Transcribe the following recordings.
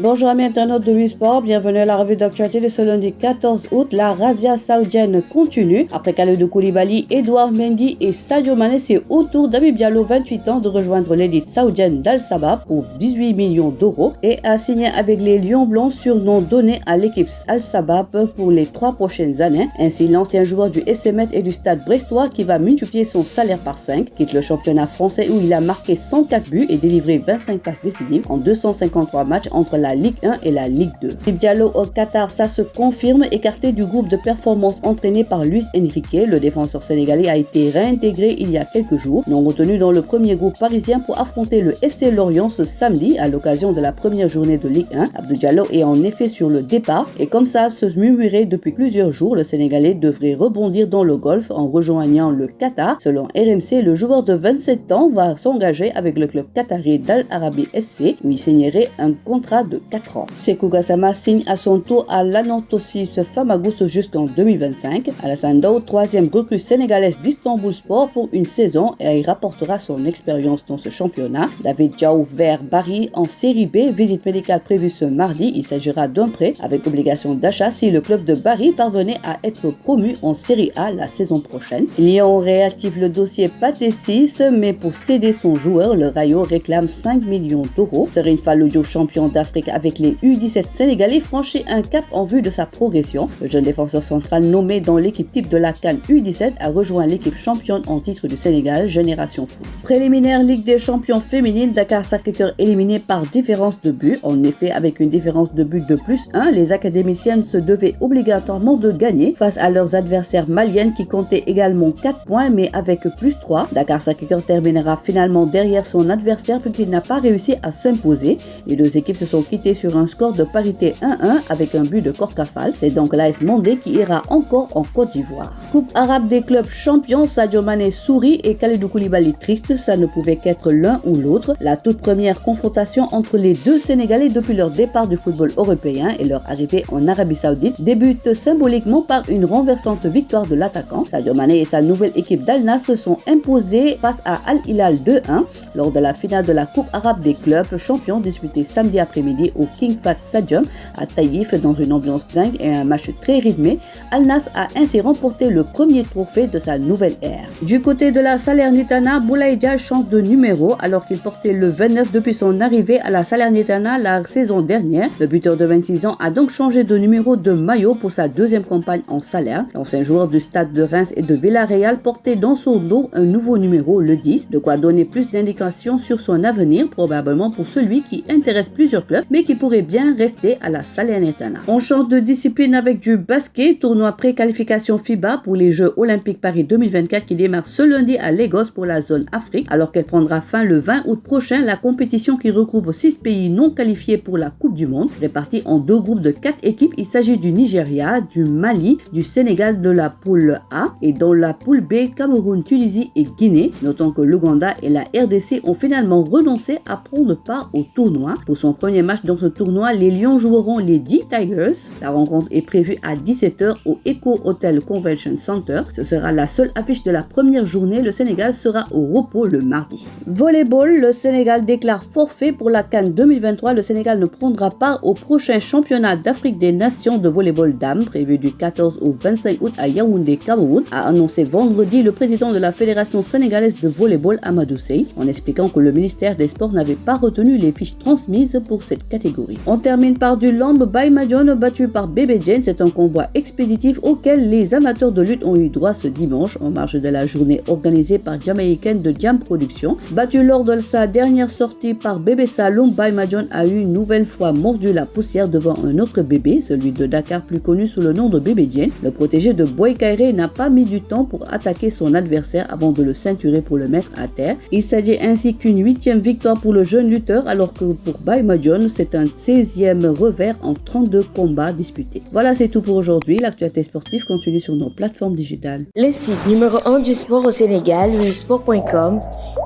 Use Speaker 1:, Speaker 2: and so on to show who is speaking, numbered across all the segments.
Speaker 1: Bonjour amis internautes de Sport, bienvenue à la revue d'actualité de ce lundi 14 août. La razzia saoudienne continue. Après Kalidou Koulibaly, Edouard Mendy et Sadio Mané, c'est au tour d'Habib Diallo, 28 ans, de rejoindre l'élite saoudienne d'Al Sabah pour 18 millions d'euros et a signé avec les Lions Blancs, surnom donné à l'équipe Al Sabah pour les 3 prochaines années. Ainsi, l'ancien joueur du FC Metz et du Stade brestois, qui va multiplier son salaire par 5, quitte le championnat français où il a marqué 104 buts et délivré 25 passes décisives en 253 matchs entre la Ligue 1 et la Ligue 2. Habib Diallo au Qatar, ça se confirme. Écarté du groupe de performance entraîné par Luis Enrique, le défenseur sénégalais a été réintégré il y a quelques jours, non retenu dans le premier groupe parisien pour affronter le FC Lorient ce samedi à l'occasion de la première journée de Ligue 1. Abdou Diallo est en effet sur le départ et comme ça se murmurait depuis plusieurs jours, le Sénégalais devrait rebondir dans le golf en rejoignant le Qatar. Selon RMC, le joueur de 27 ans va s'engager avec le club qatari d'Al Arabi SC où il signerait un contrat de 4 ans. Sekou Gassama signe à son tour à l'Anantosis Famagouste jusqu'en 2025. Alassane Ndao, troisième recrue sénégalaise d'Istanbul Sport pour une saison, et il rapportera son expérience dans ce championnat. David Diaw vers Bari en série B, visite médicale prévue ce mardi. Il s'agira d'un prêt avec obligation d'achat si le club de Bari parvenait à être promu en série A la saison prochaine. Lyon réactive le dossier Pathé 6, mais pour céder son joueur, le Rayo réclame 5 millions d'euros. Serine Fallou, champion d'Afrique avec les U17 sénégalais, franchit un cap en vue de sa progression. Le jeune défenseur central nommé dans l'équipe type de la CAN U17 a rejoint l'équipe championne en titre du Sénégal, Génération Foot. Préliminaire Ligue des champions féminines, Dakar Sacré-Cœur éliminé par différence de but. En effet, avec une différence de but de +1, les académiciennes se devaient obligatoirement de gagner face à leurs adversaires maliennes qui comptaient également 4 points mais avec +3. Dakar Sacré-Cœur terminera finalement derrière son adversaire puisqu'il n'a pas réussi à s'imposer. Les deux équipes se sont quittées sur un score de parité 1-1 avec un but de Korkafal. C'est donc l'AS Mandé qui ira encore en Côte d'Ivoire. Coupe arabe des clubs champions, Sadio Mané sourit et Kalidou Koulibaly triste, ça ne pouvait qu'être l'un ou l'autre. La toute première confrontation entre les deux Sénégalais depuis leur départ du football européen et leur arrivée en Arabie Saoudite débute symboliquement par une renversante victoire de l'attaquant. Sadio Mané et sa nouvelle équipe d'Al Nassr sont imposés face à Al Hilal 2-1 lors de la finale de la Coupe arabe des clubs champions disputée samedi après-midi au King Fahd Stadium à Taïf dans une ambiance dingue et un match très rythmé. Al Nassr a ainsi remporté le premier trophée de sa nouvelle ère. Du côté de la Salernitana, Boulaye Dia change de numéro alors qu'il portait le 29 depuis son arrivée à la Salernitana la saison dernière. Le buteur de 26 ans a donc changé de numéro de maillot pour sa deuxième campagne en Salerne. L'ancien joueur du Stade de Reims et de Villarreal portait dans son dos un nouveau numéro, le 10, de quoi donner plus d'indications sur son avenir, probablement pour celui qui intéresse plusieurs clubs mais qui pourrait bien rester à la Salernitana. On change de discipline avec du basket, tournoi pré-qualification FIBA pour les Jeux Olympiques Paris 2024 qui démarre ce lundi à Lagos pour la zone Afrique, alors qu'elle prendra fin le 20 août prochain. La compétition qui regroupe 6 pays non qualifiés pour la Coupe du Monde, répartis en 2 groupes de 4 équipes. Il s'agit du Nigeria, du Mali, du Sénégal de la poule A et dans la poule B, Cameroun, Tunisie et Guinée. Notons que l'Ouganda et la RDC ont finalement renoncé à prendre part au tournoi. Pour son premier match dans ce tournoi, les Lions joueront les D Tigers. La rencontre est prévue à 17h au Eco Hotel Convention Center. Ce sera la seule affiche de la première journée. Le Sénégal sera au repos le mardi. Volleyball, le Sénégal déclare forfait pour la CAN 2023. Le Sénégal ne prendra part au prochain championnat d'Afrique des Nations de volleyball dames prévu du 14 au 25 août à Yaoundé, Cameroun, a annoncé vendredi le président de la Fédération sénégalaise de volleyball, Amadou Sey, en expliquant que le ministère des Sports n'avait pas retenu les fiches transmises pour cette catégorie. On termine par du lamb. Baye Mandione battu par Bébé Diène. C'est un combat expéditif auquel les amateurs de lutte ont eu droit ce dimanche en marge de la journée organisée par Jamaïcaine de Jam Production. Battu lors de sa dernière sortie par Bébé Saloum, Baye Mandione a eu une nouvelle fois mordu la poussière devant un autre bébé, celui de Dakar plus connu sous le nom de Bébé Diène. Le protégé de Boy Kairé n'a pas mis du temps pour attaquer son adversaire avant de le ceinturer pour le mettre à terre. Il s'agit ainsi qu'une 8e victoire pour le jeune lutteur alors que pour Baye Mandione, c'est un 16e revers en 32 combats disputés. Voilà, c'est tout pour aujourd'hui. L'actualité sportive continue sur nos plateformes digitales.
Speaker 2: Le site numéro 1 du sport au Sénégal, www.sport.com,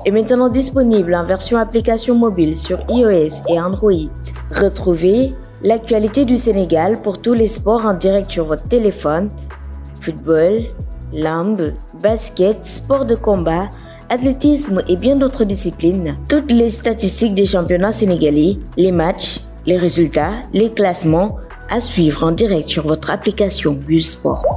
Speaker 2: est maintenant disponible en version application mobile sur iOS et Android. Retrouvez l'actualité du Sénégal pour tous les sports en direct sur votre téléphone: football, lamb, basket, sport de combat, athlétisme et bien d'autres disciplines. Toutes les statistiques des championnats sénégalais, les matchs Les résultats, les classements à suivre en direct sur votre application BuzzSport.